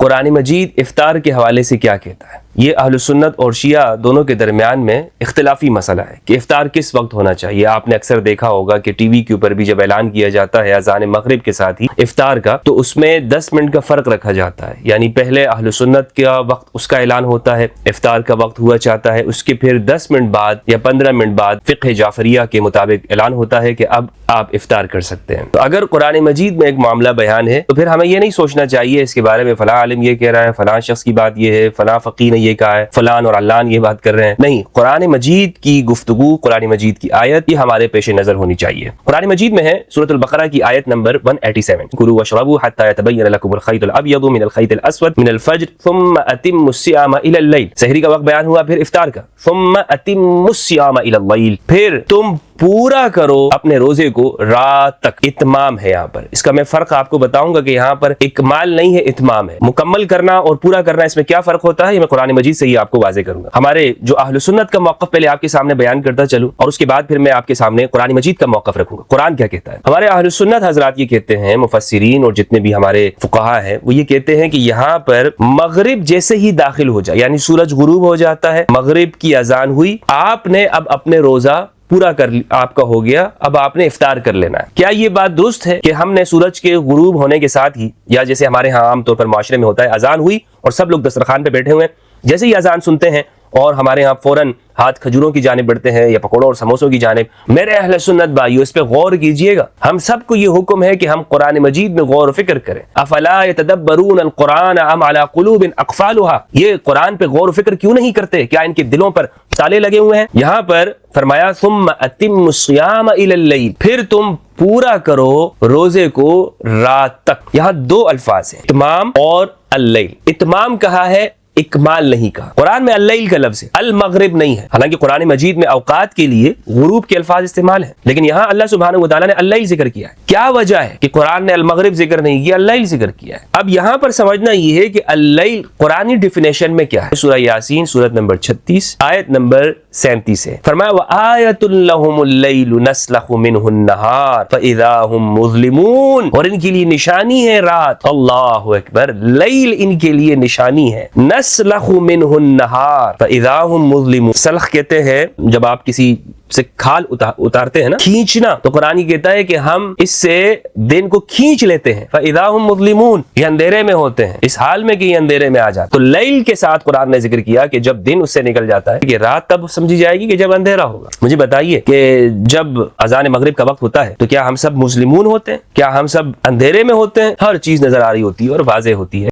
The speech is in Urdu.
قرآن مجید افطار کے حوالے سے کیا کہتا ہے؟ یہ اہل سنت اور شیعہ دونوں کے درمیان میں اختلافی مسئلہ ہے کہ افطار کس وقت ہونا چاہیے۔ آپ نے اکثر دیکھا ہوگا کہ ٹی وی کے اوپر بھی جب اعلان کیا جاتا ہے اذان مغرب کے ساتھ ہی افطار کا، تو اس میں 10 منٹ کا فرق رکھا جاتا ہے، یعنی پہلے اہل سنت کا وقت اس کا اعلان ہوتا ہے، افطار کا وقت ہوا چاہتا ہے، اس کے پھر 10 منٹ بعد یا 15 منٹ بعد فقہ جعفریہ کے مطابق اعلان ہوتا ہے کہ اب آپ افطار کر سکتے ہیں۔ تو اگر قرآن مجید میں ایک معاملہ بیان ہے تو پھر ہمیں یہ نہیں سوچنا چاہیے اس کے بارے میں فلاں عالم یہ کہہ رہا ہے، فلاں شخص کی بات یہ ہے، فلاں فقیہ نے یہ کہا ہے، فلاں اور علان یہ بات کر رہے ہیں۔ نہیں، قرآن مجید کی گفتگو، قرآن مجید کی آیت، یہ ہمارے پیش نظر ہونی چاہیے۔ قرآن مجید میں ہے سورۃ البقرہ کی آیت نمبر 187، کلوا واشربوا حتى يتبين لكم الخيط الابيض من الخيط الاسود من الفجر ثم اتموا الصيام الى الليل۔ سحری کا وقت بیان ہوا، پھر افطار کا، ثم اتموا الصيام الى الليل، پھر تم پورا کرو اپنے روزے کو رات تک۔ اتمام ہے یہاں پر، اس کا میں فرق آپ کو بتاؤں گا کہ یہاں پر اکمال نہیں ہے، اتمام ہے۔ مکمل کرنا اور پورا کرنا، اس میں کیا فرق ہوتا ہے یہ میں قرآن مجید سے ہی آپ کو واضح کروں گا۔ ہمارے جو اہل سنت کا موقف پہلے آپ کے سامنے بیان کرتا چلوں، اور اس کے بعد پھر میں آپ کے سامنے قرآن مجید کا موقف رکھوں گا۔ قرآن کیا کہتا ہے؟ ہمارے اہل سنت حضرات یہ کہتے ہیں، مفسرین اور جتنے بھی ہمارے فقہا ہیں وہ یہ کہتے ہیں کہ یہاں پر مغرب جیسے ہی داخل ہو جائے، یعنی سورج غروب ہو جاتا ہے، مغرب کی اذان ہوئی، آپ نے اب اپنے روزہ پورا کر آپ کا ہو گیا، اب آپ نے افطار کر لینا ہے۔ کیا یہ بات درست ہے کہ ہم نے سورج کے غروب ہونے کے ساتھ ہی، یا جیسے ہمارے ہاں عام طور پر معاشرے میں ہوتا ہے، اذان ہوئی اور سب لوگ دسترخوان پہ بیٹھے ہوئے ہیں، جیسے ہی اذان سنتے ہیں اور ہمارے ہاں فوراً ہاتھ کھجوروں کی جانب بڑھتے ہیں یا پکوڑوں اور سموسوں کی جانب؟ میرے اہل سنت بھائیو، اس پہ غور کیجئے گا۔ ہم سب کو یہ حکم ہے کہ ہم قرآن مجید میں غور و فکر کریں۔ افلا يتدبرون القرآن ام على قلوب اقفالها، یہ قرآن پہ غور و فکر کیوں نہیں کرتے؟ کیا ان کے دلوں پر تالے لگے ہوئے ہیں؟ یہاں پر فرمایا ثم اتموا الصيام الى الليل، پھر تم پورا کرو روزے کو رات تک۔ یہاں دو الفاظ ہیں، اتمام اور اللیل۔ اتمام کہا ہے، اکمال نہیں کہا۔ قرآن میں اللیل کا لفظ ہے، المغرب نہیں ہے، حالانکہ قرآن مجید میں اوقات کے لیے غروب کے الفاظ استعمال ہیں، لیکن یہاں اللہ سبحانہ و تعالیٰ نے اللیل ذکر کیا ہے۔ کیا وجہ ہے کہ قرآن نے المغرب ذکر نہیں کیا، اللیل ذکر کیا ہے؟ اب یہاں پر سمجھنا یہ ہے کہ اللیل قرآنی ڈیفینیشن میں کیا ہے۔ سورہ یاسین سورت نمبر 36 آیت نمبر 37 ہے، فرمایا وَآیَةٌ لَهُمُ اللَّيْلُ نَسْلَخُ مِنْهُ النَّهَارَ فَإِذَا هُمْ مُظْلِمُونَ، اور ان کے لیے نشانی ہے رات۔ اللہ اکبر، لیل ان کے لیے نشانی ہے۔ نسلخ منہ النہار فاذا هم مظلمون، سلخ کہتے ہیں جب آپ کسی سے کھال اتارتے ہیں نا، کھینچنا، تو قرآن یہ کہتا ہے کہ ہم اس سے دن کو کھینچ لیتے ہیں۔ فاذا هم مظلمون، یہ اندھیرے میں ہوتے ہیں، اس حال میں کہ یہ اندھیرے میں آ جاتے۔ تو لیل کے ساتھ قرآن نے ذکر کیا کہ جب دن اس سے نکل جاتا ہے، کہ رات تب سمجھی جائے گی کہ جب اندھیرا ہوگا۔ مجھے بتائیے کہ جب اذان مغرب کا وقت ہوتا ہے تو کیا ہم سب مظلمون ہوتے ہیں؟ کیا ہم سب اندھیرے میں ہوتے ہیں؟ ہر چیز نظر آ رہی ہوتی ہے اور واضح ہوتی ہے۔